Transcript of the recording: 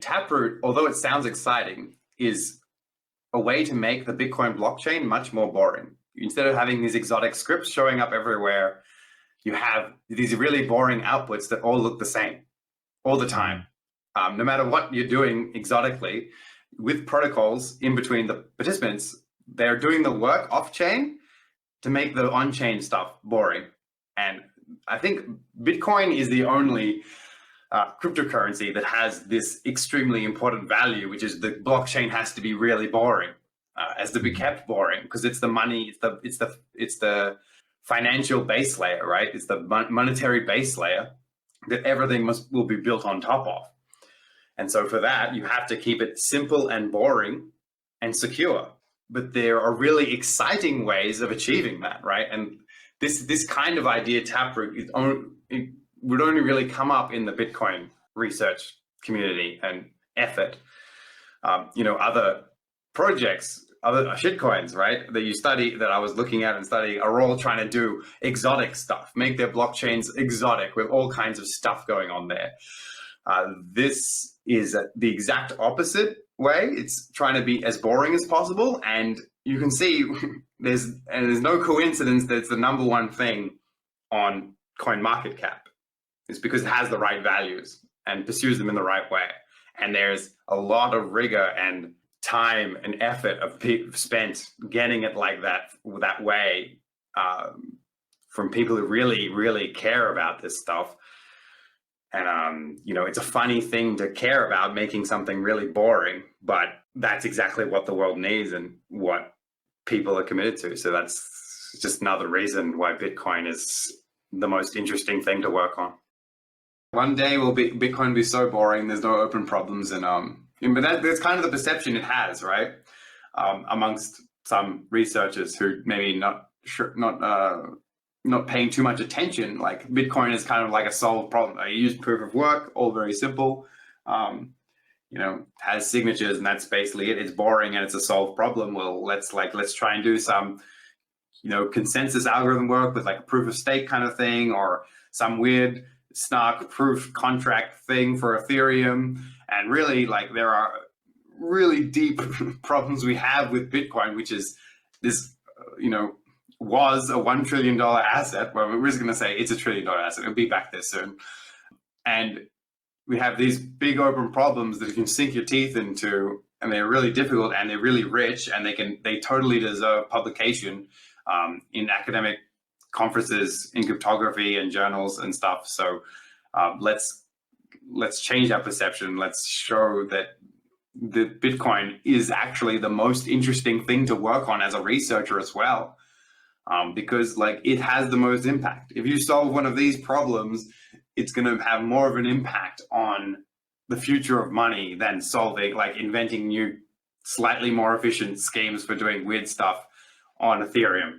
Taproot, although it sounds exciting, is a way to make the Bitcoin blockchain much more boring. Instead of having these exotic scripts showing up everywhere, you have these really boring outputs that all look the same all the time. No matter what you're doing exotically, with protocols in between the participants, they're doing the work off-chain to make the on-chain stuff boring. And I think Bitcoin is the only cryptocurrency that has this extremely important value, which is the blockchain has to be really boring, has to be kept boring, because it's the money, it's the financial base layer, right? It's the monetary base layer that everything will be built on top of. And so for that, you have to keep it simple and boring and secure. But there are really exciting ways of achieving that, right? And this kind of idea, Taproot, it would only really come up in the Bitcoin research community and effort. Other projects, other shitcoins, right, that you study, that I was looking at and studying, are all trying to do exotic stuff, make their blockchains exotic with all kinds of stuff going on there. This is the exact opposite way. It's trying to be as boring as possible, and you can see there's no coincidence that it's the #1 thing on CoinMarketCap. It's because it has the right values and pursues them in the right way. And there's a lot of rigor and time and effort spent getting it like that way from people who really, really care about this stuff. And, it's a funny thing to care about, making something really boring, but that's exactly what the world needs and what people are committed to. So that's just another reason why Bitcoin is the most interesting thing to work on. One day Bitcoin will be so boring, there's no open problems, and but that's kind of the perception it has, right? Amongst some researchers who maybe not paying too much attention. Like, Bitcoin is kind of like a solved problem. I use proof of work, all very simple. Has signatures, and that's basically it. It's boring and it's a solved problem. Well, let's try and do some, consensus algorithm work with like a proof of stake kind of thing, or some weird snark proof contract thing for Ethereum. And really, there are really deep problems we have with Bitcoin, which is this, was a $1 trillion asset. Well, we're just going to say it's a $1 trillion asset. It'll be back there soon. And we have these big open problems that you can sink your teeth into, and they're really difficult, and they're really rich, and they totally deserve publication in academic conferences, in cryptography and journals and stuff. So let's change our perception. Let's show that the Bitcoin is actually the most interesting thing to work on as a researcher as well, because it has the most impact. If you solve one of these problems, it's going to have more of an impact on the future of money than inventing new, slightly more efficient schemes for doing weird stuff on Ethereum.